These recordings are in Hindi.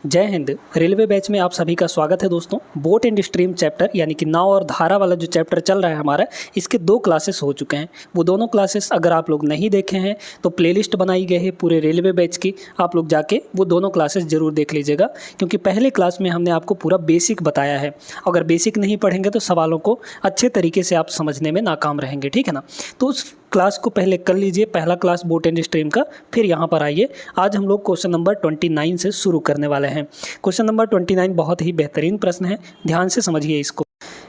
जय हिंद। रेलवे बैच में आप सभी का स्वागत है दोस्तों। बोट एंड स्ट्रीम चैप्टर यानी कि नाव और धारा वाला जो चैप्टर चल रहा है हमारा, इसके 2 क्लासेस हो चुके हैं। वो दोनों क्लासेस अगर आप लोग नहीं देखे हैं तो प्लेलिस्ट बनाई गई है पूरे रेलवे बैच की, आप लोग जाके वो दोनों क्लासेस ज़रूर देख लीजिएगा, क्योंकि पहले क्लास में हमने आपको पूरा बेसिक बताया है। अगर बेसिक नहीं पढ़ेंगे तो सवालों को अच्छे तरीके से आप समझने में नाकाम रहेंगे, ठीक है ना। तो उस क्लास को पहले कर लीजिए, पहला क्लास बोट एंड स्ट्रीम का, फिर यहाँ पर आइए। आज हम लोग क्वेश्चन नंबर 29 से शुरू करने वाले हैं। क्वेश्चन नंबर 29 बहुत ही बेहतरीन प्रश्न है, ध्यान से समझिए इसको।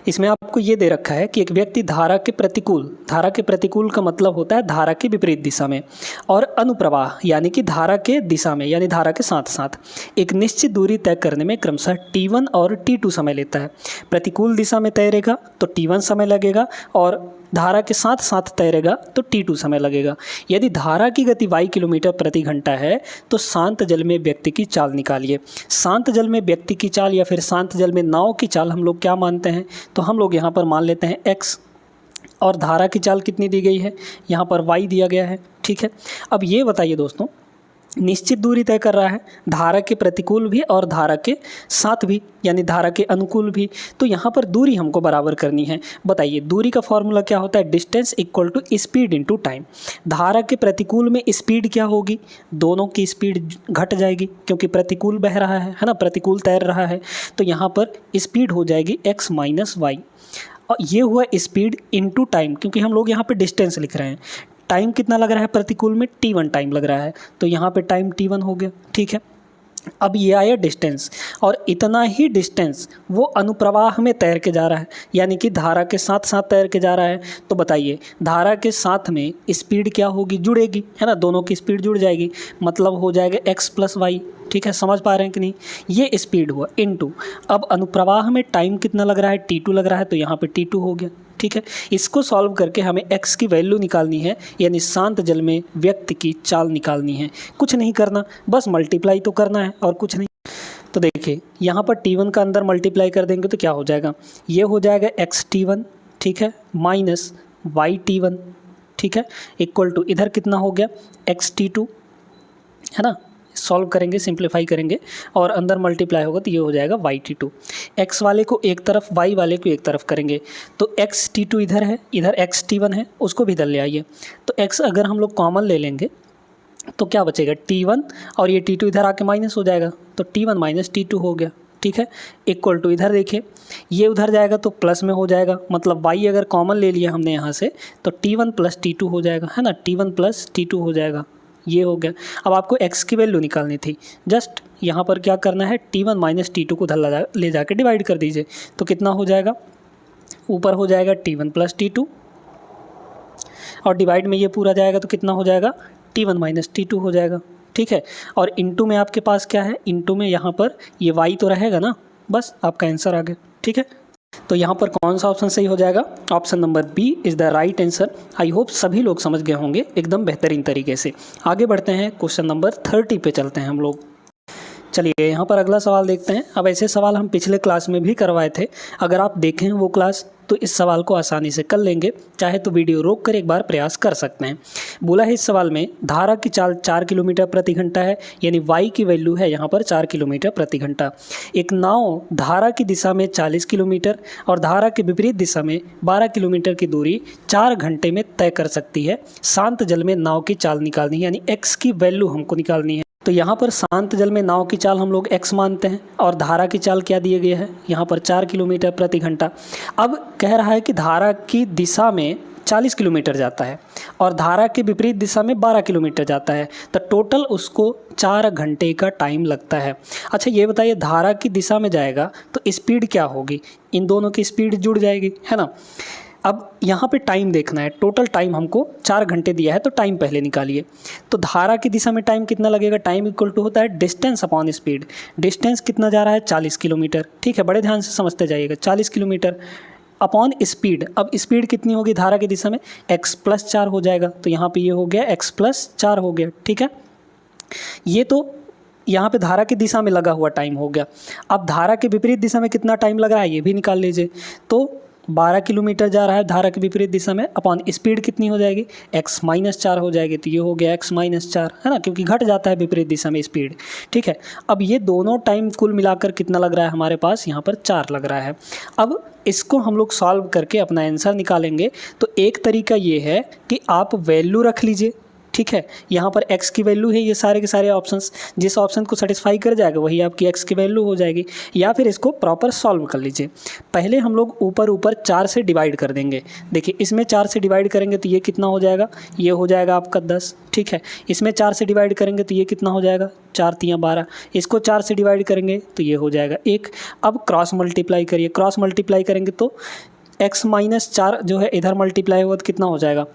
इसमें आपको ये दे रखा है कि एक व्यक्ति धारा के प्रतिकूल का मतलब होता है धारा के विपरीत दिशा में, और अनुप्रवाह यानी कि धारा के दिशा में यानी धारा के साथ साथ एक निश्चित दूरी तय करने में क्रमशः T1 और T2 समय लेता है। प्रतिकूल दिशा में तैरेगा तो T1 समय लगेगा, और धारा के साथ साथ तैरेगा तो T2 समय लगेगा। यदि धारा की गति y किलोमीटर प्रति घंटा है तो शांत जल में व्यक्ति की चाल निकालिए। शांत जल में व्यक्ति की चाल या फिर शांत जल में नाव की चाल हम लोग क्या मानते हैं, तो हम लोग यहाँ पर मान लेते हैं x, और धारा की चाल कितनी दी गई है, यहाँ पर y दिया गया है, ठीक है। अब ये बताइए दोस्तों, निश्चित दूरी तय कर रहा है, धारा के प्रतिकूल भी और धारा के साथ भी यानी धारा के अनुकूल भी, तो यहाँ पर दूरी हमको बराबर करनी है। बताइए दूरी का फॉर्मूला क्या होता है, distance equal to speed into time. धारा के प्रतिकूल में स्पीड क्या होगी, दोनों की स्पीड घट जाएगी क्योंकि प्रतिकूल बह रहा है ना, प्रतिकूल तैर रहा है, तो यहाँ पर स्पीड हो जाएगी x माइनस वाई, और ये हुआ स्पीड इनटू टाइम, क्योंकि हम लोग यहाँ पे डिस्टेंस लिख रहे हैं। टाइम कितना लग रहा है प्रतिकूल में, T1 टाइम लग रहा है, तो यहाँ पे टाइम T1 हो गया, ठीक है। अब ये आया डिस्टेंस, और इतना ही डिस्टेंस वो अनुप्रवाह में तैर के जा रहा है, यानी कि धारा के साथ साथ तैर के जा रहा है। तो बताइए धारा के साथ में स्पीड क्या होगी, जुड़ेगी, है ना, दोनों की स्पीड जुड़ जाएगी, मतलब हो जाएगा x प्लस वाई, ठीक है। समझ पा रहे हैं कि नहीं, ये स्पीड हुआ इनटू, अब अनुप्रवाह में टाइम कितना लग रहा है, T2 लग रहा है, तो यहाँ पे T2 हो गया, ठीक है। इसको सॉल्व करके हमें x की वैल्यू निकालनी है, यानी शांत जल में व्यक्ति की चाल निकालनी है। कुछ नहीं करना, बस मल्टीप्लाई तो करना है और कुछ नहीं। तो देखिए यहाँ पर T1 का अंदर मल्टीप्लाई कर देंगे तो क्या हो जाएगा, ये हो जाएगा x_T1, ठीक है, माइनस y_T1, ठीक है, इक्वल टू इधर कितना हो गया x_T2, है ना। सॉल्व करेंगे, सिंप्लीफाई करेंगे और अंदर मल्टीप्लाई होगा तो ये हो जाएगा y_T2। x वाले को एक तरफ, y वाले को एक तरफ करेंगे तो x_T2 इधर है, इधर x_T1 है, उसको भी इधर ले आइए। तो x अगर हम लोग कॉमन ले लेंगे तो क्या बचेगा, T1, और ये T2 इधर आके माइनस हो जाएगा, तो T1 माइनस T2 हो गया, ठीक है, इक्वल टू इधर देखिए ये उधर जाएगा तो प्लस में हो जाएगा, मतलब y अगर कॉमन ले लिया हमने यहाँ से तो T1 प्लस T2 हो जाएगा, है ना, T1 प्लस T2 हो जाएगा, ये हो गया। अब आपको x की वैल्यू निकालनी थी, जस्ट यहाँ पर क्या करना है, T1 माइनस T2 को उधर ले जाके डिवाइड कर दीजिए, तो कितना हो जाएगा, ऊपर हो जाएगा T1 प्लस T2, और डिवाइड में ये पूरा जाएगा तो कितना हो जाएगा, T1 माइनस T2 हो जाएगा, ठीक है। और इनटू में आपके पास क्या है, इनटू में यहाँ पर ये y तो रहेगा ना, बस आपका आंसर आ गया, ठीक है। तो यहाँ पर कौन सा ऑप्शन सही हो जाएगा, option number B is the right answer. I hope सभी लोग समझ गए होंगे एकदम बेहतरीन तरीके से। आगे बढ़ते हैं, क्वेश्चन नंबर 30 पे चलते हैं हम लोग। चलिए यहाँ पर अगला सवाल देखते हैं। अब ऐसे सवाल हम पिछले क्लास में भी करवाए थे, अगर आप देखें वो क्लास तो इस सवाल को आसानी से कर लेंगे, चाहे तो वीडियो रोक कर एक बार प्रयास कर सकते हैं। बोला है इस सवाल में धारा की चाल 4 किलोमीटर प्रति घंटा है, यानी y की वैल्यू है यहाँ पर 4 किलोमीटर प्रति घंटा। एक नाव धारा की दिशा में 40 किलोमीटर और धारा के विपरीत दिशा में 12 किलोमीटर की दूरी 4 घंटे में तय कर सकती है। शांत जल में नाव की चाल निकालनी है, यानी x की वैल्यू हमको निकालनी है। तो यहाँ पर शांत जल में नाव की चाल हम लोग x मानते हैं, और धारा की चाल क्या दिए गए है, यहाँ पर 4 किलोमीटर प्रति घंटा। अब कह रहा है कि धारा की दिशा में 40 किलोमीटर जाता है और धारा के विपरीत दिशा में 12 किलोमीटर जाता है, तो टोटल उसको 4 घंटे का टाइम लगता है। अच्छा ये बताइए, धारा की दिशा में जाएगा तो स्पीड क्या होगी, इन दोनों की स्पीड जुड़ जाएगी, है ना। अब यहाँ पे टाइम देखना है, टोटल टाइम हमको 4 घंटे दिया है, तो टाइम पहले निकालिए। तो धारा की दिशा में टाइम कितना लगेगा, टाइम इक्वल टू होता है डिस्टेंस अपॉन स्पीड। डिस्टेंस कितना जा रहा है, 40 किलोमीटर, ठीक है, बड़े ध्यान से समझते जाइएगा, 40 किलोमीटर अपॉन स्पीड। अब स्पीड कितनी होगी धारा की दिशा में, x प्लस 4 हो जाएगा, तो यहाँ पे ये हो गया x प्लस 4 हो गया, ठीक है। ये तो यहाँ पे धारा की दिशा में लगा हुआ टाइम हो गया। अब धारा के विपरीत दिशा में कितना टाइम लग रहा है ये भी निकाल लीजिए। तो 12 किलोमीटर जा रहा है धारा के विपरीत दिशा में, अपॉन स्पीड कितनी हो जाएगी, x-4 हो जाएगी। तो ये हो गया x-4, है ना, क्योंकि घट जाता है विपरीत दिशा में स्पीड। ठीक है, अब ये दोनों टाइम कुल मिलाकर कितना लग रहा है हमारे पास, यहाँ पर 4 लग रहा है। अब इसको हम लोग सॉल्व करके अपना आंसर निकालेंगे। तो एक तरीका ये है कि आप वैल्यू रख लीजिए। ठीक है, यहाँ पर x की वैल्यू है, ये सारे के सारे ऑप्शंस, जिस ऑप्शन को सेटिस्फाई कर जाएगा वही आपकी x की वैल्यू हो जाएगी। या फिर इसको प्रॉपर सॉल्व कर लीजिए। पहले हम लोग ऊपर 4 से डिवाइड कर देंगे। देखिए, इसमें 4 से डिवाइड करेंगे तो ये कितना हो जाएगा, ये हो जाएगा आपका 10। ठीक है, इसमें 4 से डिवाइड करेंगे तो ये कितना हो जाएगा, 4 × 3 = 12। इसको 4 से डिवाइड करेंगे तो ये हो जाएगा 1। अब क्रॉस मल्टीप्लाई करिए, क्रॉस मल्टीप्लाई करेंगे तो x-4 जो है इधर मल्टीप्लाई होगा तो कितना हो जाएगा,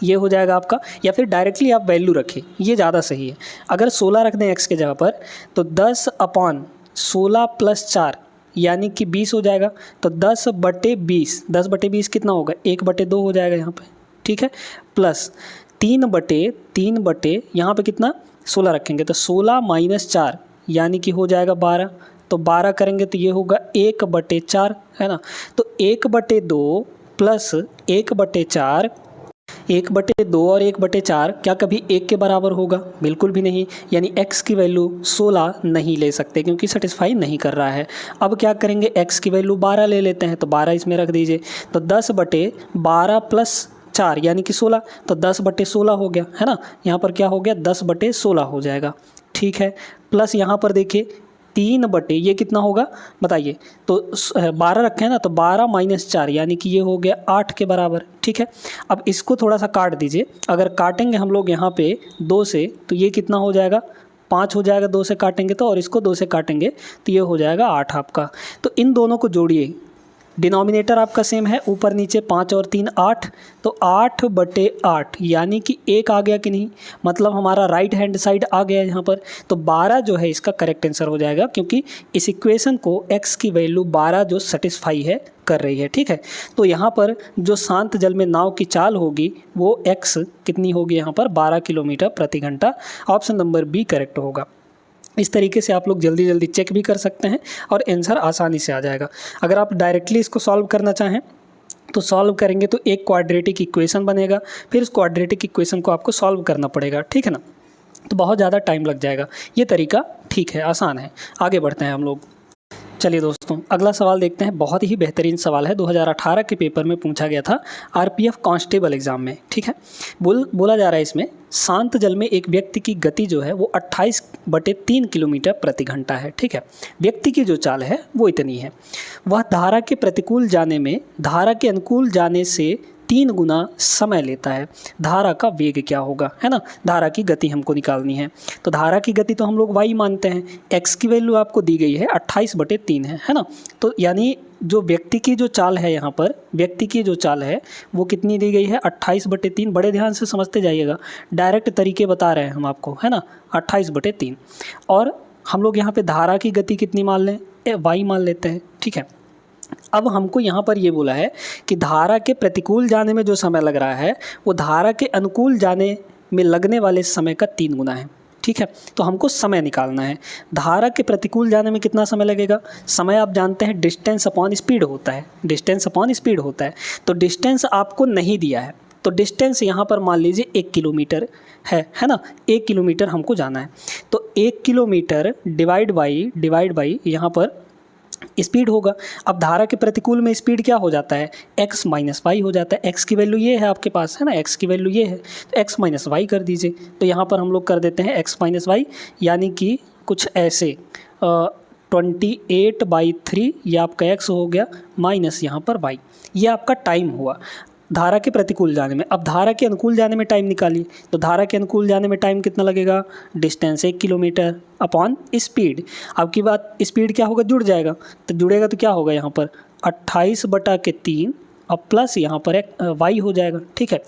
ये हो जाएगा आपका। या फिर डायरेक्टली आप वैल्यू रखें, ये ज़्यादा सही है। अगर 16 रख दें x के जगह पर तो 10/16 + 4 यानी कि 20 हो जाएगा। तो 10/20, 10/20 कितना होगा, 1/2 हो जाएगा यहाँ पे। ठीक है, प्लस 3/3 यहाँ पे कितना, 16 रखेंगे तो 16 - 4 यानी कि हो जाएगा 12। तो 12 करेंगे तो ये होगा 1/4, है ना। तो 1/2 प्लस 1/4, 1/2 और 1/4 क्या कभी 1 के बराबर होगा, बिल्कुल भी नहीं। यानी x की वैल्यू 16 नहीं ले सकते क्योंकि सेटिस्फाई नहीं कर रहा है। अब क्या करेंगे, x की वैल्यू 12 ले लेते हैं, तो 12 इसमें रख दीजिए। तो 10/12 + 4 यानी कि 16, तो 10/16 हो गया, है ना। यहाँ पर क्या हो गया, 10/16 हो जाएगा। ठीक है, प्लस यहाँ पर देखिए 3 ये कितना होगा बताइए, तो 12 रखे हैं ना, तो 12 - 4 यानी कि ये हो गया 8 के बराबर। ठीक है, अब इसको थोड़ा सा काट दीजिए। अगर काटेंगे हम लोग यहाँ पे 2 से तो ये कितना हो जाएगा, 5 हो जाएगा 2 से काटेंगे तो, और इसको 2 से काटेंगे तो ये हो जाएगा 8 आपका। तो इन दोनों को जोड़िए, डिनोमिनेटर आपका सेम है, ऊपर नीचे 5 और 3 8, तो 8/8 यानी कि 1 आ गया कि नहीं, मतलब हमारा राइट हैंड साइड आ गया यहाँ पर। तो 12 जो है इसका करेक्ट आंसर हो जाएगा, क्योंकि इस इक्वेशन को x की वैल्यू 12 जो सेटिस्फाई है कर रही है। ठीक है, तो यहाँ पर जो शांत जल में नाव की चाल होगी वो x कितनी होगी, यहाँ पर 12 किलोमीटर प्रति घंटा। ऑप्शन नंबर बी करेक्ट होगा। इस तरीके से आप लोग जल्दी जल्दी चेक भी कर सकते हैं और आंसर आसानी से आ जाएगा। अगर आप डायरेक्टली इसको सॉल्व करना चाहें तो सॉल्व करेंगे तो एक क्वाड्रेटिक इक्वेशन बनेगा, फिर उस क्वाड्रेटिक इक्वेशन को आपको सॉल्व करना पड़ेगा। ठीक है ना, तो बहुत ज़्यादा टाइम लग जाएगा। ये तरीका ठीक है, आसान है। आगे बढ़ते हैं हम लोग। चलिए दोस्तों, अगला सवाल देखते हैं। बहुत ही बेहतरीन सवाल है, 2018 के पेपर में पूछा गया था आरपीएफ कांस्टेबल एग्जाम में। ठीक है, बोला जा रहा है इसमें, शांत जल में एक व्यक्ति की गति जो है वो 28/3 किलोमीटर प्रति घंटा है। ठीक है, व्यक्ति की जो चाल है वो इतनी है। वह धारा के प्रतिकूल जाने में धारा के अनुकूल जाने से 3 गुना समय लेता है। धारा का वेग क्या होगा, है ना, धारा की गति हमको निकालनी है। तो धारा की गति तो हम लोग y मानते हैं, x की वैल्यू आपको दी गई है 28/3 है ना। तो यानी जो व्यक्ति की जो चाल है, यहाँ पर व्यक्ति की जो चाल है वो कितनी दी गई है, 28/3। बड़े ध्यान से समझते जाइएगा, डायरेक्ट तरीके बता रहे हैं हम आपको, है ना, 28/3। और हम लोग यहाँ पे धारा की गति कितनी मान लें, y मान लेते हैं। ठीक है, अब हमको यहाँ पर ये बोला है कि धारा के प्रतिकूल जाने में जो समय लग रहा है वो धारा के अनुकूल जाने में लगने वाले समय का 3 गुना है। ठीक है, तो हमको समय निकालना है। धारा के प्रतिकूल जाने में कितना समय लगेगा, समय आप जानते हैं डिस्टेंस अपॉन स्पीड होता है, डिस्टेंस अपॉन स्पीड होता है। तो डिस्टेंस आपको नहीं दिया है, तो डिस्टेंस यहाँ पर मान लीजिए 1 किलोमीटर है ना, 1 किलोमीटर हमको जाना है। तो 1 किलोमीटर डिवाइड बाई यहाँ पर स्पीड होगा। अब धारा के प्रतिकूल में स्पीड क्या हो जाता है, x - y हो जाता है। x की वैल्यू ये है आपके पास, है ना, x की वैल्यू ये है, तो x - y कर दीजिए। तो यहाँ पर हम लोग कर देते हैं x - y, यानी कि कुछ ऐसे 28/3 ये आपका x हो गया, माइनस यहाँ पर y, ये आपका टाइम हुआ धारा के प्रतिकूल जाने में। अब धारा के अनुकूल जाने में टाइम निकालिए, तो धारा के अनुकूल जाने में टाइम कितना लगेगा, डिस्टेंस 1 किलोमीटर अपॉन स्पीड। आपकी बात स्पीड क्या होगा, जुड़ जाएगा, तो जुड़ेगा तो क्या होगा यहाँ पर 28/3 और प्लस यहाँ पर एक y हो जाएगा। ठीक है,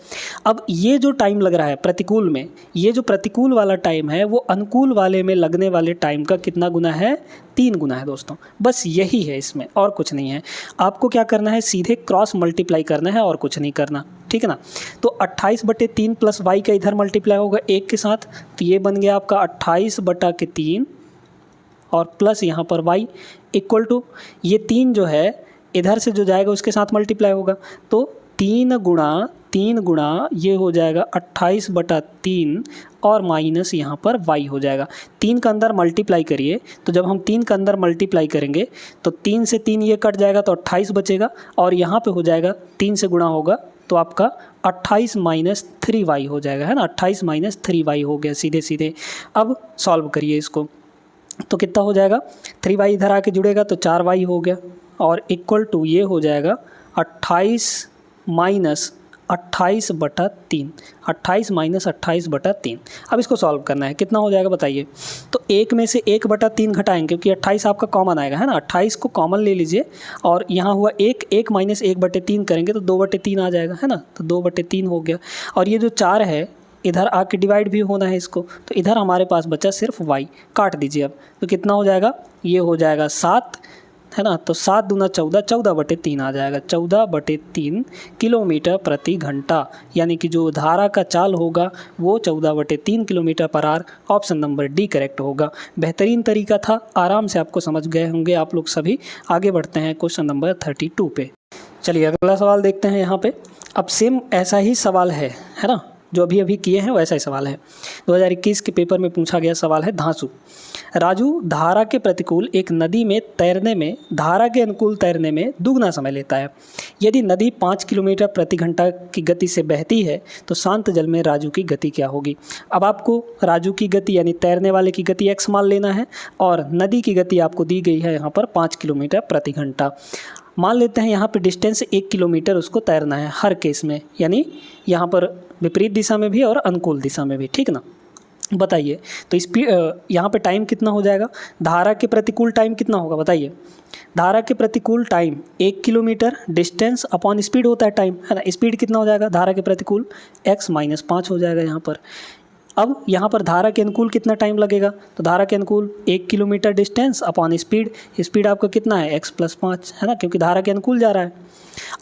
अब ये जो टाइम लग रहा है प्रतिकूल में, ये जो प्रतिकूल वाला टाइम है वो अनुकूल वाले में लगने वाले टाइम का कितना गुना है, 3 गुना है दोस्तों। बस यही है इसमें, और कुछ नहीं है। आपको क्या करना है, सीधे क्रॉस मल्टीप्लाई करना है और कुछ नहीं करना। ठीक है ना, तो 28/3 प्लस y का इधर मल्टीप्लाई होगा 1 के साथ, तो ये बन गया आपका 28/3 और प्लस यहाँ पर y इक्वल टू ये 3 जो है इधर से जो जाएगा उसके साथ मल्टीप्लाई होगा, तो 3 गुणा ये हो जाएगा 28/3 और माइनस यहाँ पर y हो जाएगा। 3 का अंदर मल्टीप्लाई करिए, तो जब हम 3 का अंदर मल्टीप्लाई करेंगे तो 3 से 3 ये कट जाएगा तो 28 बचेगा, और यहाँ पे हो जाएगा 3 से गुणा होगा तो आपका 28 - 3y हो जाएगा, है ना। 28 - 3y हो गया सीधे सीधे। अब सॉल्व करिए इसको, तो कितना हो जाएगा, 3y इधर आके जुड़ेगा तो 4y हो गया, और इक्वल टू ये हो जाएगा 28 - 28/3, 28 - 28/3। अब इसको सॉल्व करना है, कितना हो जाएगा बताइए। तो 1 में से 1/3 घटाएंगे, क्योंकि 28 आपका कॉमन आएगा, है ना। 28 को कॉमन ले लीजिए, और यहाँ हुआ 1 - 1/3 करेंगे तो 2/3 आ जाएगा, है ना। तो 2/3 हो गया, और ये जो 4 है इधर आके डिवाइड भी होना है इसको, तो इधर हमारे पास बचा सिर्फ y। काट दीजिए अब, तो कितना हो जाएगा, ये हो जाएगा 7, है ना। तो 7 दूना 14, 14/3 आ जाएगा, 14/3 किलोमीटर प्रति घंटा, यानी कि जो धारा का चाल होगा वो 14/3 kilometre per hour. Option number D correct होगा। बेहतरीन तरीका था, आराम से आपको समझ गए होंगे आप लोग सभी। आगे बढ़ते हैं क्वेश्चन नंबर 32 पे। चलिए अगला सवाल देखते हैं यहाँ पे। अब सेम ऐसा ही सवाल है ना, जो अभी अभी किए हैं वैसा ही सवाल है। 2021 के पेपर में पूछा गया सवाल है धांसू। राजू धारा के प्रतिकूल एक नदी में तैरने में धारा के अनुकूल तैरने में दुगना समय लेता है। यदि नदी 5 किलोमीटर प्रति घंटा की गति से बहती है तो शांत जल में राजू की गति क्या होगी। अब आपको राजू की गति यानी तैरने वाले की गति x मान लेना है, और नदी की गति आपको दी गई है यहाँ पर 5 किलोमीटर प्रति घंटा। मान लेते हैं यहाँ पे डिस्टेंस 1 किलोमीटर उसको तैरना है हर केस में, यानी यहाँ पर विपरीत दिशा में भी और अनुकूल दिशा में भी, ठीक ना। बताइए तो स्पीड यहाँ पे टाइम कितना हो जाएगा, धारा के प्रतिकूल टाइम कितना होगा बताइए। धारा के प्रतिकूल time 1 kilometre distance upon speed होता है टाइम, है ना। स्पीड कितना हो जाएगा धारा के प्रतिकूल, x - 5 हो जाएगा यहाँ पर। अब यहाँ पर धारा के अनुकूल कितना टाइम लगेगा, तो धारा के अनुकूल 1 kilometre distance upon speed, speed आपका कितना है x + 5, है ना, क्योंकि धारा के अनुकूल जा रहा है।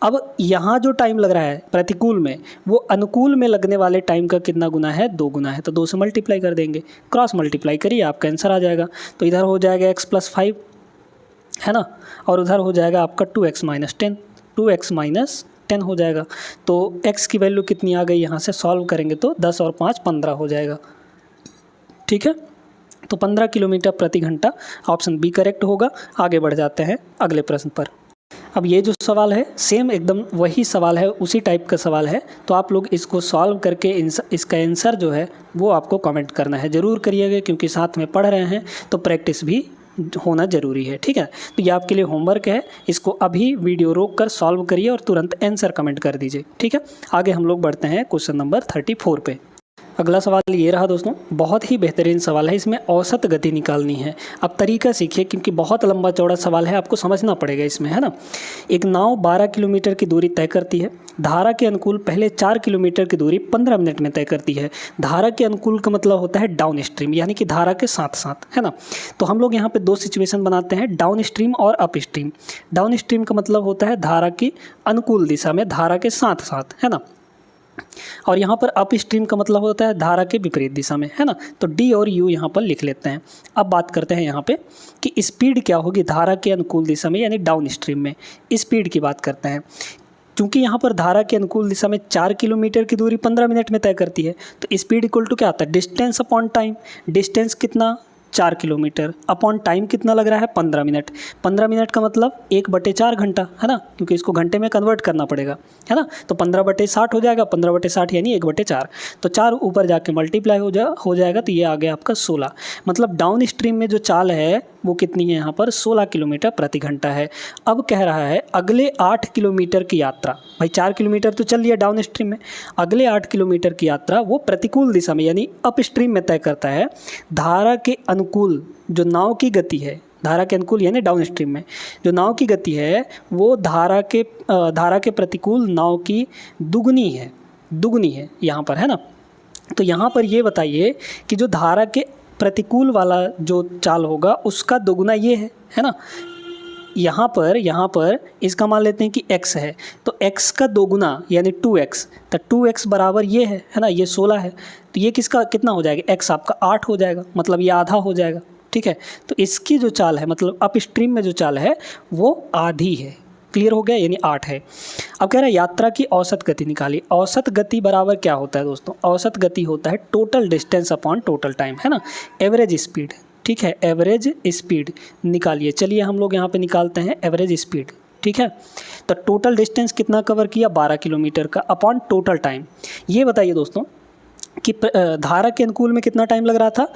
अब यहाँ जो टाइम लग रहा है प्रतिकूल में, वो अनुकूल में लगने वाले टाइम का कितना गुना है, 2 गुना है, तो 2 से मल्टीप्लाई कर देंगे, क्रॉस मल्टीप्लाई करिए आपका आंसर आ जाएगा। तो इधर हो जाएगा x + 5, है ना, और उधर हो जाएगा आपका 2x - 10, 2x - 10 हो जाएगा। तो x की वैल्यू कितनी आ गई, यहाँ से सॉल्व करेंगे तो 10 और 5 15 हो जाएगा, ठीक है। तो 15 किलोमीटर प्रति घंटा ऑप्शन बी करेक्ट होगा। आगे बढ़ जाते हैं अगले प्रश्न पर। अब ये जो सवाल है सेम एकदम वही सवाल है, उसी टाइप का सवाल है, तो आप लोग इसको सॉल्व करके इसका आंसर जो है वो आपको कमेंट करना है, ज़रूर करिएगा, क्योंकि साथ में पढ़ रहे हैं तो प्रैक्टिस भी होना ज़रूरी है, ठीक है। तो ये आपके लिए होमवर्क है, इसको अभी वीडियो रोक कर सॉल्व करिए और तुरंत आंसर कमेंट कर दीजिए, ठीक है। आगे हम लोग बढ़ते हैं क्वेश्चन नंबर 34 पे। अगला सवाल ये रहा दोस्तों, बहुत ही बेहतरीन सवाल है, इसमें औसत गति निकालनी है। अब तरीका सीखिए, क्योंकि बहुत लंबा चौड़ा सवाल है, आपको समझना पड़ेगा इसमें, है ना। एक नाव 12 किलोमीटर की दूरी तय करती है। धारा के अनुकूल पहले 4 किलोमीटर की दूरी 15 मिनट में तय करती है। धारा के अनुकूल का मतलब होता है डाउन स्ट्रीम, यानी कि धारा के साथ साथ, है ना। तो हम लोग यहाँ पे 2 सिचुएशन बनाते हैं, डाउन स्ट्रीम और अप स्ट्रीम। डाउन स्ट्रीम का मतलब होता है धारा की अनुकूल दिशा में, धारा के साथ साथ, है ना। और यहाँ पर अप स्ट्रीम का मतलब होता है धारा के विपरीत दिशा में, है ना। तो डी और यू यहाँ पर लिख लेते हैं। अब बात करते हैं यहाँ पे कि स्पीड क्या होगी धारा के अनुकूल दिशा में, यानी डाउन स्ट्रीम में। स्पीड की बात करते हैं, क्योंकि यहाँ पर धारा के अनुकूल दिशा में 4 किलोमीटर की दूरी 15 मिनट में तय करती है, तो स्पीड इक्वल टू क्या आता है, डिस्टेंस अपॉन टाइम। डिस्टेंस कितना, 4 किलोमीटर, अपॉन टाइम कितना लग रहा है, 15 मिनट। 15 मिनट का मतलब 1/4 घंटा, है ना, क्योंकि इसको घंटे में कन्वर्ट करना पड़ेगा, है ना। तो 15/60 हो जाएगा, 15/60 यानी 1/4। तो 4 ऊपर जाके मल्टीप्लाई हो जाएगा, तो ये आ गया आपका 16। मतलब डाउन स्ट्रीम में जो चाल है वो कितनी है यहाँ पर, 16 किलोमीटर प्रति घंटा है। अब कह रहा है अगले 8 किलोमीटर की यात्रा, भाई 4 किलोमीटर तो चल लिया डाउन स्ट्रीम में, अगले 8 किलोमीटर की यात्रा वो प्रतिकूल दिशा में यानी अप स्ट्रीम में तय करता है। धारा के अनुकूल जो नाव की गति है, धारा के अनुकूल यानी डाउन स्ट्रीम में जो नाव की गति है वो धारा के प्रतिकूल नाव की दुगनी है यहाँ पर, है ना। तो यहाँ पर ये बताइए कि जो धारा के प्रतिकूल वाला जो चाल होगा उसका दोगुना ये है ना। यहाँ पर इसका मान लेते हैं कि x है, तो x का दोगुना यानी 2x, तो 2x बराबर ये है ना, ये 16 है, तो ये किसका कितना हो जाएगा, x आपका 8 हो जाएगा, मतलब ये आधा हो जाएगा, ठीक है। तो इसकी जो चाल है मतलब अप स्ट्रीम में जो चाल है वो आधी है, क्लियर हो गया, यानी 8 है। अब कह रहा है यात्रा की औसत गति निकालिए। औसत गति बराबर क्या होता है दोस्तों? औसत गति होता है total distance upon total time, है ना, एवरेज स्पीड। ठीक है, एवरेज स्पीड निकालिए। चलिए हम लोग यहाँ पे निकालते हैं एवरेज स्पीड। ठीक है, तो टोटल डिस्टेंस कितना कवर किया? 12 किलोमीटर का अपॉन टोटल टाइम। ये बताइए दोस्तों कि धारा के अनुकूल में कितना टाइम लग रहा था?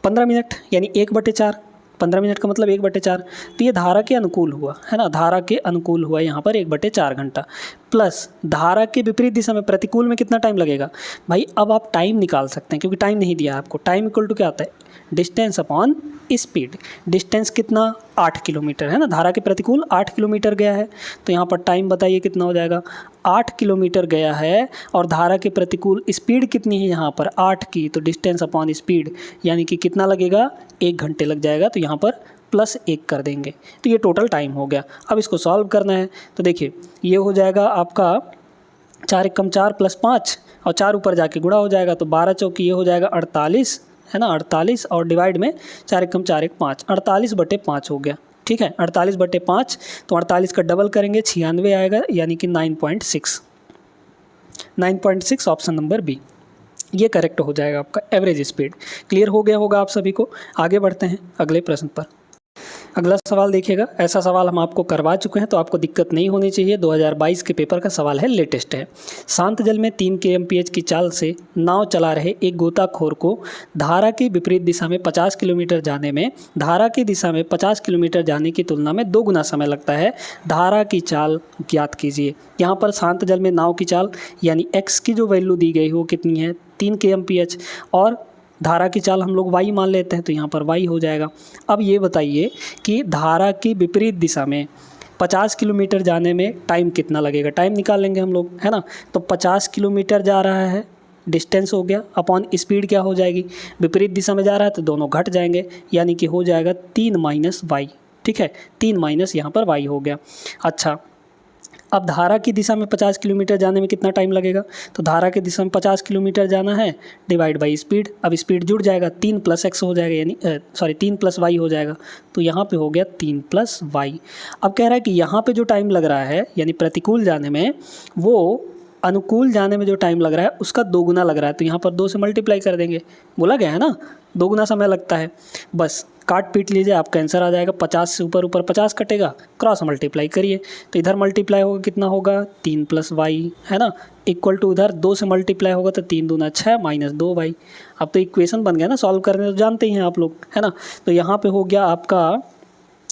15 मिनट, यानी 1/4। 15 मिनट का मतलब 1/4। तो ये धारा के अनुकूल हुआ, है ना, धारा के अनुकूल हुआ यहाँ पर 1/4 घंटा। प्लस धारा के विपरीत दिशा में प्रतिकूल में कितना टाइम लगेगा? भाई अब आप टाइम निकाल सकते हैं क्योंकि टाइम नहीं दिया है आपको। टाइम इक्वल टू क्या आता है? Distance upon speed. डिस्टेंस कितना? 8 किलोमीटर, है ना, धारा के प्रतिकूल 8 किलोमीटर गया है। तो यहाँ पर टाइम बताइए कितना हो जाएगा? 8 किलोमीटर गया है और धारा के प्रतिकूल स्पीड कितनी है यहाँ पर? 8 की। तो डिस्टेंस अपॉन स्पीड यानी कि कितना लगेगा? 1 घंटे लग जाएगा। तो यहाँ पर +1 कर देंगे। तो ये टोटल टाइम हो गया। अब इसको सॉल्व करना है तो देखिए ये हो जाएगा आपका 4 × 4 + 5 और 4 ऊपर जाके गुणा हो जाएगा। तो 12 चौकी ये हो जाएगा 48, है ना, 48 और डिवाइड में 4 × 4 = 5, 48/5 हो गया। ठीक है, 48/5। तो 48 का डबल करेंगे 96 आएगा, यानी कि 9.6। 9.6 ऑप्शन नंबर बी, ये करेक्ट हो जाएगा आपका एवरेज स्पीड। क्लियर हो गया होगा आप सभी को। आगे बढ़ते हैं अगले प्रश्न पर। अगला सवाल देखिएगा। ऐसा सवाल हम आपको करवा चुके हैं तो आपको दिक्कत नहीं होनी चाहिए। 2022 के पेपर का सवाल है, लेटेस्ट है। शांत जल में 3 kmph की चाल से नाव चला रहे एक गोताखोर को धारा की विपरीत दिशा में 50 किलोमीटर जाने में धारा की दिशा में 50 किलोमीटर जाने की तुलना में 2 गुना समय लगता है। धारा की चाल ज्ञात कीजिए। यहाँ पर शांत जल में नाव की चाल यानी x की जो वैल्यू दी गई है वो कितनी है? 3 kmph और धारा की चाल हम लोग y मान लेते हैं तो यहाँ पर y हो जाएगा। अब ये बताइए कि धारा की विपरीत दिशा में 50 किलोमीटर जाने में टाइम कितना लगेगा? टाइम निकाल लेंगे हम लोग, है ना। तो 50 किलोमीटर जा रहा है, डिस्टेंस हो गया, अपॉन स्पीड क्या हो जाएगी? विपरीत दिशा में जा रहा है तो दोनों घट जाएंगे, यानी कि हो जाएगा 3 - y। ठीक है, 3 माइनस यहाँ पर y हो गया। अच्छा, अब धारा की दिशा में 50 किलोमीटर जाने में कितना टाइम लगेगा? तो धारा की दिशा में 50 किलोमीटर जाना है, डिवाइड बाई स्पीड। अब स्पीड जुड़ जाएगा, 3 + x हो जाएगा, यानी 3 + y हो जाएगा। तो यहाँ पे हो गया 3 + y। अब कह रहा है कि यहाँ पे जो टाइम लग रहा है यानी प्रतिकूल जाने में, वो अनुकूल जाने में जो टाइम लग रहा है उसका 2 गुना लग रहा है। तो यहाँ पर 2 से मल्टीप्लाई कर देंगे, बोला गया है ना 2 गुना समय लगता है। बस काट पीट लीजिए, आपका आंसर आ जाएगा। 50 से ऊपर 50 कटेगा, क्रॉस मल्टीप्लाई करिए तो इधर मल्टीप्लाई होगा, कितना होगा? 3 + y, है ना, इक्वल टू उधर 2 से मल्टीप्लाई होगा तो 3 दूना 6 - 2y। अब तो इक्वेशन बन गया ना, सॉल्व करने तो जानते ही हैं आप लोग, है ना। तो यहाँ पे हो गया आपका,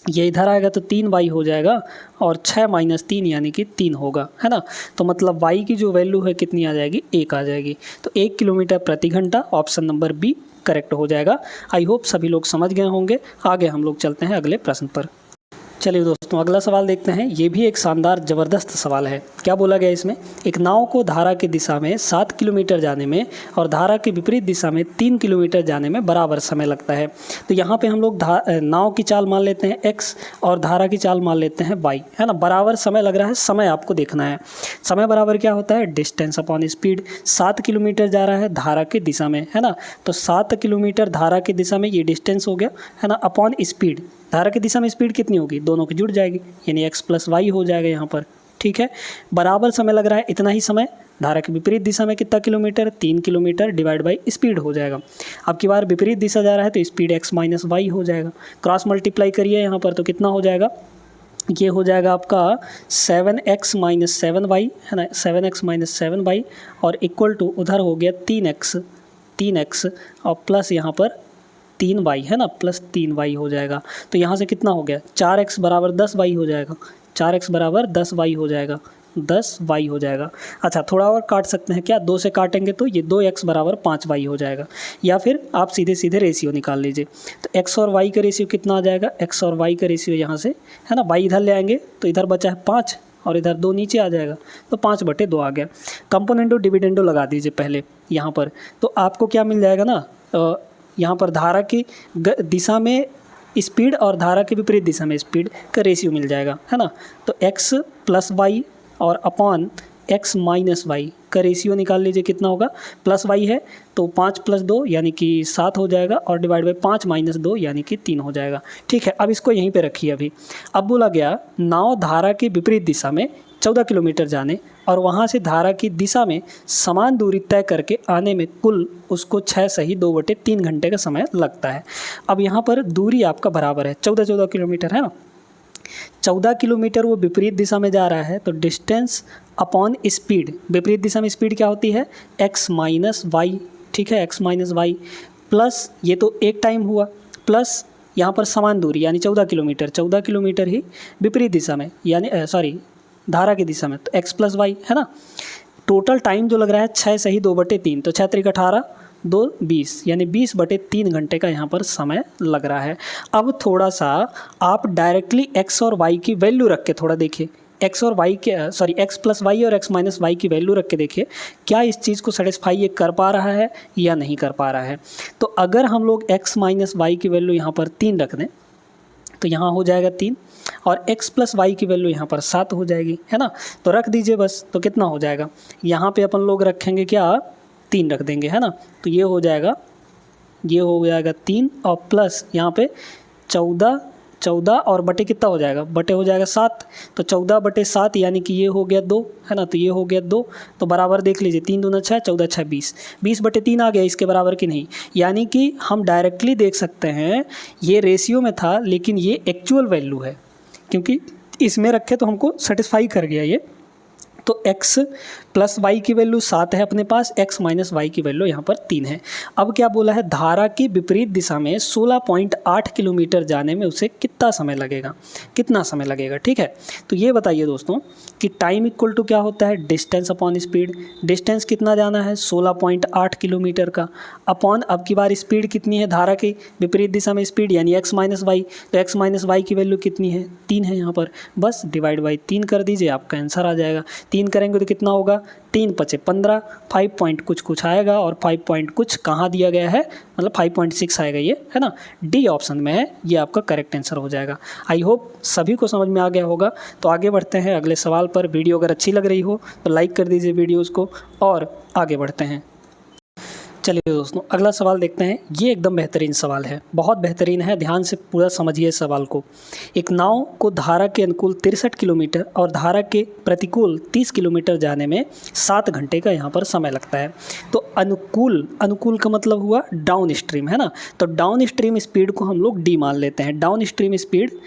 ये इधर आएगा तो 3y हो जाएगा और 6 - 3 यानी कि 3 होगा, है ना। तो मतलब y की जो वैल्यू है कितनी आ जाएगी? 1 आ जाएगी। तो 1 किलोमीटर प्रति घंटा, ऑप्शन नंबर बी करेक्ट हो जाएगा। आई होप सभी लोग समझ गए होंगे। आगे हम लोग चलते हैं अगले प्रश्न पर। चलिए दोस्तों अगला सवाल देखते हैं। ये भी एक शानदार ज़बरदस्त सवाल है। क्या बोला गया इसमें? एक नाव को धारा की दिशा में 7 किलोमीटर जाने में और धारा के विपरीत दिशा में 3 किलोमीटर जाने में बराबर समय लगता है। तो यहाँ पे हम लोग नाव की चाल मान लेते हैं x और धारा की चाल मान लेते हैं y, है ना। बराबर समय लग रहा है, समय आपको देखना है। समय बराबर क्या होता है? Distance upon speed. 7 किलोमीटर जा रहा है धारा की दिशा में, है ना। तो 7 किलोमीटर धारा की दिशा में ये डिस्टेंस हो गया, है ना, अपॉन स्पीड। धारा की दिशा में स्पीड कितनी होगी? दोनों की जुड़ जाएगी, यानी x + y हो जाएगा यहाँ पर। ठीक है, बराबर समय लग रहा है, इतना ही समय। धारा की विपरीत दिशा में कितना kilometre? 3 kilometre, divide by speed हो जाएगा। अब की बार विपरीत दिशा जा रहा है तो स्पीड x - y हो जाएगा। क्रॉस मल्टीप्लाई करिए यहाँ पर तो कितना हो जाएगा? ये हो जाएगा आपका 7x - 7y, है ना, 7x - 7y और इक्वल टू उधर हो गया 3x और प्लस यहाँ पर 3y, है ना, प्लस 3y हो जाएगा। तो यहाँ से कितना हो गया? 4x = 10y हो जाएगा। 4x = 10y हो जाएगा, 10y हो जाएगा। अच्छा, थोड़ा और काट सकते हैं क्या? 2 से काटेंगे तो ये 2x = 5y हो जाएगा। या फिर आप सीधे सीधे रेशियो निकाल लीजिए। तो x और y का रेशियो कितना आ जाएगा? x और y का रेशियो यहाँ से, है ना, y इधर ले आएंगे तो इधर बचा है 5 और इधर 2 नीचे आ जाएगा, तो 5/2 आ गया। कंपोनेंटो डिविडेंडो लगा दीजिए पहले यहाँ पर, तो आपको क्या मिल जाएगा ना, यहाँ पर धारा की दिशा में स्पीड और धारा के विपरीत दिशा में स्पीड का रेशियो मिल जाएगा, है ना। तो x + y और अपॉन एक्स माइनस वाई का रेशियो निकाल लीजिए कितना होगा, प्लस वाई है तो 5 + 2 यानी कि 7 हो जाएगा और डिवाइड बाई 5 - 2 यानी कि 3 हो जाएगा। ठीक है, अब इसको यहीं पे रखिए अभी। अब बोला गया नाव धारा के विपरीत दिशा में 14 किलोमीटर जाने और वहाँ से धारा की दिशा में समान दूरी तय करके आने में कुल उसको 6 सही 2/3 घंटे का समय लगता है। अब यहाँ पर दूरी आपका बराबर है, 14 किलोमीटर है ना, 14 किलोमीटर वो विपरीत दिशा में जा रहा है, तो डिस्टेंस अपॉन स्पीड, विपरीत दिशा में स्पीड क्या होती है, x माइनस वाई। ठीक है, x माइनस वाई प्लस ये तो एक टाइम हुआ, प्लस यहाँ पर समान दूरी यानी 14 किलोमीटर ही विपरीत दिशा में यानी सॉरी धारा की दिशा में, तो x + y है ना। टोटल टाइम जो लग रहा है 6 सही 2/3, तो 6 × 3 = 18, 2 20 यानी 20/3 घंटे का यहाँ पर समय लग रहा है। अब थोड़ा सा आप डायरेक्टली x और y की वैल्यू रख के थोड़ा देखिए, x और y के सॉरी x + y और x - y की वैल्यू रख के देखिए क्या इस चीज़ को सेटिस्फाई ये कर पा रहा है या नहीं कर पा रहा है। तो अगर हम लोग x - y की वैल्यू यहाँ पर 3 रख दें तो यहाँ हो जाएगा 3 और x + y की वैल्यू यहाँ पर 7 हो जाएगी, है ना। तो रख दीजिए बस, तो कितना हो जाएगा, यहाँ पे अपन लोग रखेंगे क्या, 3 रख देंगे, है ना। तो ये हो जाएगा 3 और प्लस यहाँ पे 14 और बटे कितना हो जाएगा, बटे हो जाएगा 7, तो 14/7 यानी कि ये हो गया 2, है ना। तो ये हो गया 2, तो बराबर देख लीजिए, 3 दूना 6, 14 6 20, 20/3 आ गया, इसके बराबर कि नहीं। यानी कि हम डायरेक्टली देख सकते हैं ये रेशियो में था लेकिन ये एक्चुअल वैल्यू है, क्योंकि इसमें रखे तो हमको सेटिस्फाई कर गया ये। तो x + y की वैल्यू 7 है अपने पास, x - y की वैल्यू यहाँ पर 3 है। अब क्या बोला है, धारा की विपरीत दिशा में 16.8 किलोमीटर जाने में उसे कितना समय लगेगा, ठीक है। तो ये बताइए दोस्तों कि टाइम इक्वल टू क्या होता है, डिस्टेंस अपॉन स्पीड। डिस्टेंस कितना जाना है, 16.8 किलोमीटर का, अपॉन अब की बार स्पीड कितनी है, धारा की विपरीत दिशा में स्पीड यानी x - y, तो x - y की वैल्यू कितनी है, 3 है यहाँ पर, बस डिवाइड बाई 3 कर दीजिए, आपका आंसर आ जाएगा। 3 करेंगे तो कितना होगा, 3 × 5 = 15, 5 पॉइंट कुछ आएगा और 5 पॉइंट कुछ कहाँ दिया गया है, मतलब 5.6 आएगा ये, है ना। डी ऑप्शन में है, ये आपका करेक्ट आंसर हो जाएगा। आई होप सभी को समझ में आ गया होगा। तो आगे बढ़ते हैं अगले सवाल पर। वीडियो अगर अच्छी लग रही हो तो लाइक कर दीजिए वीडियोज़ को और आगे बढ़ते हैं। चलिए दोस्तों अगला सवाल देखते हैं। ये एकदम बेहतरीन सवाल है, बहुत बेहतरीन है, ध्यान से पूरा समझिए इस सवाल को। एक नाव को धारा के अनुकूल 63 किलोमीटर और धारा के प्रतिकूल 30 किलोमीटर जाने में 7 घंटे का यहाँ पर समय लगता है। तो अनुकूल का मतलब हुआ डाउन स्ट्रीम, है ना। तो डाउन स्ट्रीम स्पीड को हम लोग डी मान लेते हैं। डाउन स्ट्रीम स्पीड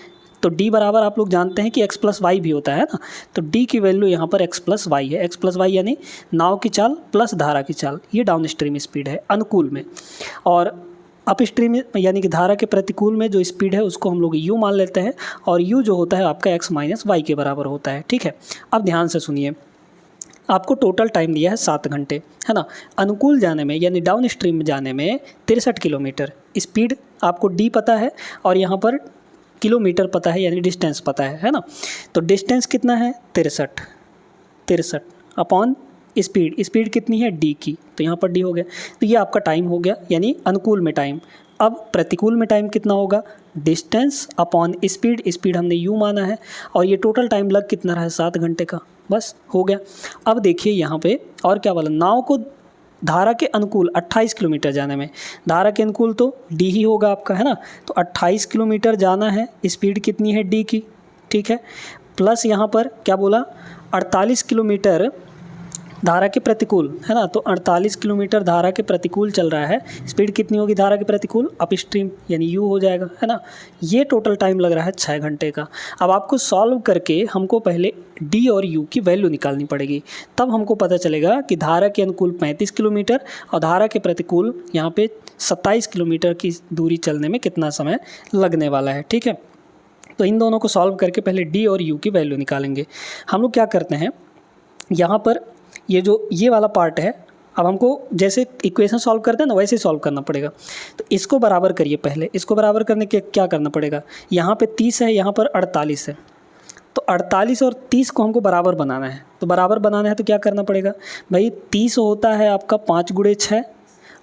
तो d बराबर आप लोग जानते हैं कि x + y भी होता है ना। तो d की वैल्यू यहाँ पर x + y है। x + y यानी नाव की चाल प्लस धारा की चाल, ये डाउन स्ट्रीम स्पीड है अनुकूल में। और अप स्ट्रीम यानी कि धारा के प्रतिकूल में जो स्पीड है उसको हम लोग u मान लेते हैं और u जो होता है आपका x - y के बराबर होता है, ठीक है। अब ध्यान से सुनिए, आपको टोटल टाइम दिया है 7 घंटे, है ना। अनुकूल जाने में यानी डाउन स्ट्रीम में जाने में 63 किलोमीटर स्पीड आपको d पता है और यहाँ पर किलोमीटर पता है यानी डिस्टेंस पता है ना। तो डिस्टेंस कितना है, 63 अपॉन स्पीड कितनी है, d की, तो यहाँ पर d हो गया। तो ये आपका टाइम हो गया यानी अनुकूल में टाइम। अब प्रतिकूल में टाइम कितना होगा, डिस्टेंस अपॉन स्पीड हमने u माना है और ये टोटल टाइम लग कितना रहा है, 7 घंटे का, बस हो गया। अब देखिए यहाँ पे और क्या बोला, नाव को धारा के अनुकूल 28 किलोमीटर जाने में, धारा के अनुकूल तो d ही होगा आपका, है ना। तो 28 किलोमीटर जाना है, स्पीड कितनी है d की, ठीक है। प्लस यहाँ पर क्या बोला, 48 किलोमीटर धारा के प्रतिकूल, है ना। तो 48 किलोमीटर धारा के प्रतिकूल चल रहा है, स्पीड कितनी होगी धारा के प्रतिकूल, अप स्ट्रीम यानी u हो जाएगा, है ना। ये टोटल टाइम लग रहा है 6 घंटे का। अब आपको सॉल्व करके हमको पहले d और u की वैल्यू निकालनी पड़ेगी, तब हमको पता चलेगा कि धारा के अनुकूल 35 किलोमीटर और धारा के प्रतिकूल यहाँ पे 27 किलोमीटर की दूरी चलने में कितना समय लगने वाला है, ठीक है। तो इन दोनों को सॉल्व करके पहले d और u की वैल्यू निकालेंगे। हम लोग क्या करते हैं, यहाँ पर ये वाला पार्ट है, अब हमको जैसे इक्वेशन सॉल्व करते हैं ना वैसे ही सॉल्व करना पड़ेगा। तो इसको बराबर करिए, पहले इसको बराबर करने के क्या करना पड़ेगा, यहाँ पे 30 है, यहाँ पर 48 है। तो 48 और 30 को हमको बराबर बनाना है। तो बराबर बनाना है तो क्या करना पड़ेगा भाई, 30 होता है आपका 5 × 6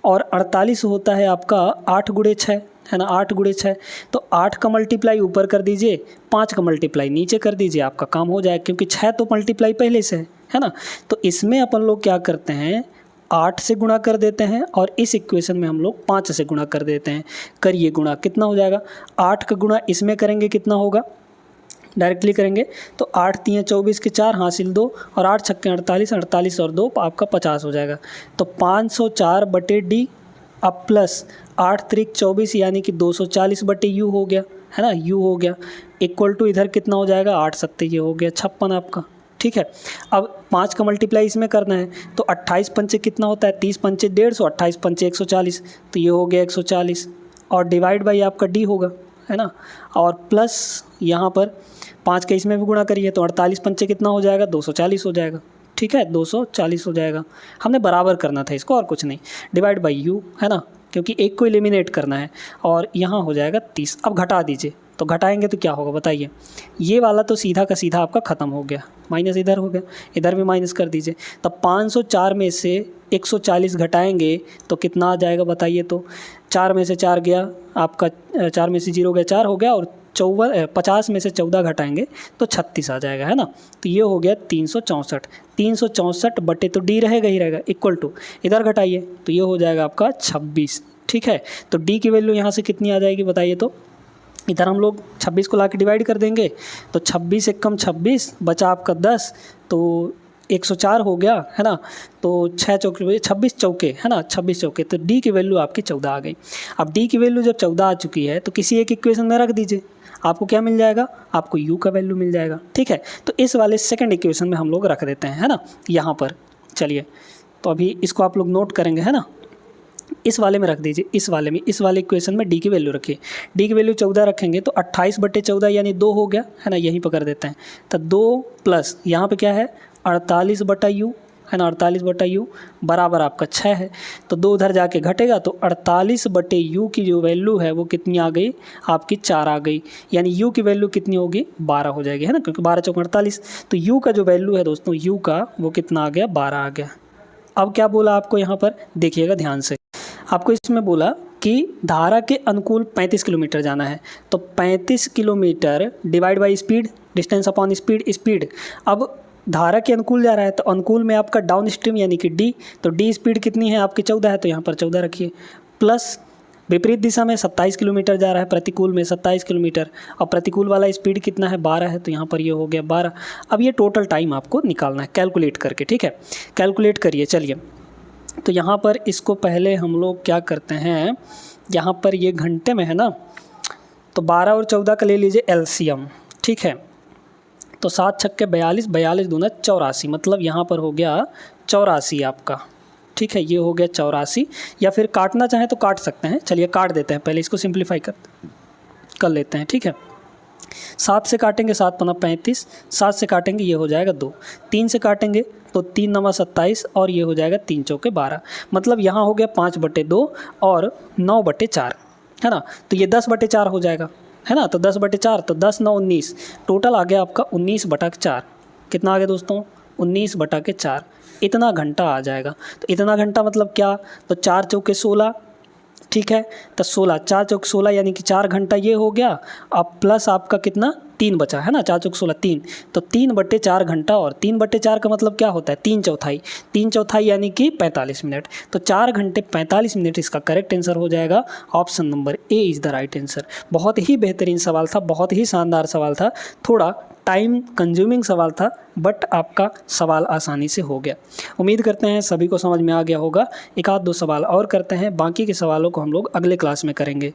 और 48 होता है आपका 8 × 6, है ना, 8 × 6। तो 8 का मल्टीप्लाई ऊपर कर दीजिए, 5 का मल्टीप्लाई नीचे कर दीजिए, आपका काम हो जाएगा, क्योंकि 6 तो मल्टीप्लाई पहले से है ना। तो इसमें अपन लोग क्या करते हैं, 8 से गुणा कर देते हैं और इस इक्वेशन में हम लोग 5 से गुणा कर देते हैं। करिए गुणा, कितना हो जाएगा, 8 का गुणा इसमें करेंगे कितना होगा, डायरेक्टली करेंगे तो 8 3 24 के 4 हासिल 2 और 8 छक्के 48, 48 और 2 आपका 50 हो जाएगा। तो 504 बटे डी अब प्लस 8 त्रिक 24 यानी कि 240 बटे यू हो गया, है ना, यू हो गया इक्वल टू इधर कितना हो जाएगा, 8 सत्ते ये हो गया 56 आपका। ठीक है, अब 5 का मल्टीप्लाई इसमें करना है तो 28 पंचे कितना होता है, 30 पंचे 150, 28 पंचे 140, तो ये हो गया 140 और डिवाइड बाई आपका डी होगा, है ना, और प्लस यहाँ पर 5 के इसमें भी गुणा करिए तो 48 पंचे कितना हो जाएगा, 240 हो जाएगा। ठीक है, 240 हो जाएगा। हमने बराबर करना था इसको और कुछ नहीं, डिवाइड बाई यू, है ना, क्योंकि एक को एलिमिनेट करना है और यहाँ हो जाएगा 30। अब घटा दीजिए, तो घटाएंगे तो क्या होगा बताइए, ये वाला तो सीधा का सीधा आपका ख़त्म हो गया, माइनस इधर हो गया, इधर भी माइनस कर दीजिए। तब 504 में से 140 घटाएंगे तो कितना आ जाएगा बताइए, तो 4 में से 4 गया आपका, 4 में से 0 गया 4 हो गया और 50 में से 14 घटाएंगे तो 36 आ जाएगा, है ना। तो ये हो गया 364, 364 बटे तो डी रहेगा ही रहेगा इक्वल टू इधर घटाइए तो ये हो जाएगा आपका 26। ठीक है, तो डी की वैल्यू यहाँ से कितनी आ जाएगी बताइए, तो इधर हम लोग 26 को ला के डिवाइड कर देंगे तो 26 एक कम 26 बचा आपका 10 तो 104 हो गया, है ना। तो 6 चौके 26 चौके, है ना, 26 चौके, तो डी की वैल्यू आपकी 14 आ गई। अब डी की वैल्यू जब 14 आ चुकी है तो किसी एक इक्वेशन में रख दीजिए, आपको क्या मिल जाएगा, आपको यू का वैल्यू मिल जाएगा। ठीक है, तो इस वाले सेकंड इक्वेशन में हम लोग रख देते हैं, है ना, यहाँ पर। चलिए, तो अभी इसको आप लोग नोट करेंगे, है ना, इस वाले में रख दीजिए, इस वाले में, इस वाले इक्वेशन में डी की वैल्यू रखिए। डी की वैल्यू 14 रखेंगे तो 28 बटे 14 यानी 2 हो गया, है ना, यहीं पर कर देते हैं। तो 2 प्लस यहाँ पे क्या है 48 बटा यू, है ना, 48 बटा यू बराबर आपका 6 है। तो 2 उधर जाके घटेगा तो 48 बटे यू की जो वैल्यू है वो कितनी आ गई आपकी, 4 आ गई, यानी यू की वैल्यू कितनी होगी, 12 हो जाएगी, है ना, क्योंकि 12 चौक 48। तो यू का जो वैल्यू है दोस्तों, यू का वो कितना आ गया, 12 आ गया। अब क्या बोला आपको यहाँ पर, देखिएगा ध्यान से, आपको इसमें बोला कि धारा के अनुकूल 35 किलोमीटर जाना है, तो 35 kilometre divide by speed, distance upon speed, speed. अब धारा के अनुकूल जा रहा है तो अनुकूल में आपका डाउन स्ट्रीम यानी कि डी, तो डी स्पीड कितनी है आपकी 14 है, तो यहाँ पर 14 रखिए, प्लस विपरीत दिशा में 27 किलोमीटर जा रहा है, प्रतिकूल में 27 किलोमीटर, और प्रतिकूल वाला स्पीड कितना है 12 है, तो यहाँ पर ये हो गया 12। अब ये टोटल टाइम आपको निकालना है कैलकुलेट करके। ठीक है, कैलकुलेट करिए। चलिए, तो यहाँ पर इसको पहले हम लोग क्या करते हैं, यहाँ पर ये घंटे में है ना, तो 12 और 14 का ले लीजिए एलसीएम। ठीक है, तो 7 छक्के 42, 42 दूना 84, मतलब यहाँ पर हो गया 84 आपका। ठीक है, ये हो गया 84, या फिर काटना चाहें तो काट सकते हैं। चलिए काट देते हैं, पहले इसको सिंप्लीफाई कर लेते हैं। ठीक है, 7 से काटेंगे 7 पन्ना 35, 7 से काटेंगे ये हो जाएगा 2, 3 से काटेंगे तो 3 नमा 27 और ये हो जाएगा 3 चौके 12, मतलब यहाँ हो गया 5 बटे 2 और 9 बटे 4, है ना। तो ये 10 बटे 4 हो जाएगा, है ना, तो 10 बटे 4 तो 10 9 19, टोटल आ गया आपका 19 बटा 4। कितना आ गया दोस्तों, 19 बटा के 4, इतना घंटा आ जाएगा। तो इतना घंटा मतलब क्या, तो 4 चौके 16, ठीक है, तो 16, 4 चौक 16 यानी कि 4 घंटा ये हो गया। अब प्लस आपका कितना 3 बचा, है ना, 4 चौक 16 3, तो 3 बटे 4 घंटा, और 3 बटे 4 का मतलब क्या होता है 3 चौथाई, 3 चौथाई यानी कि 45 मिनट। तो 4 घंटे 45 मिनट इसका करेक्ट आंसर हो जाएगा, option number A is the right answer. बहुत ही बेहतरीन सवाल था, बहुत ही शानदार सवाल था, थोड़ा टाइम कंज्यूमिंग सवाल था, बट आपका सवाल आसानी से हो गया। उम्मीद करते हैं सभी को समझ में आ गया होगा। एक आध दो सवाल और करते हैं, बाकी के सवालों को हम लोग अगले क्लास में करेंगे।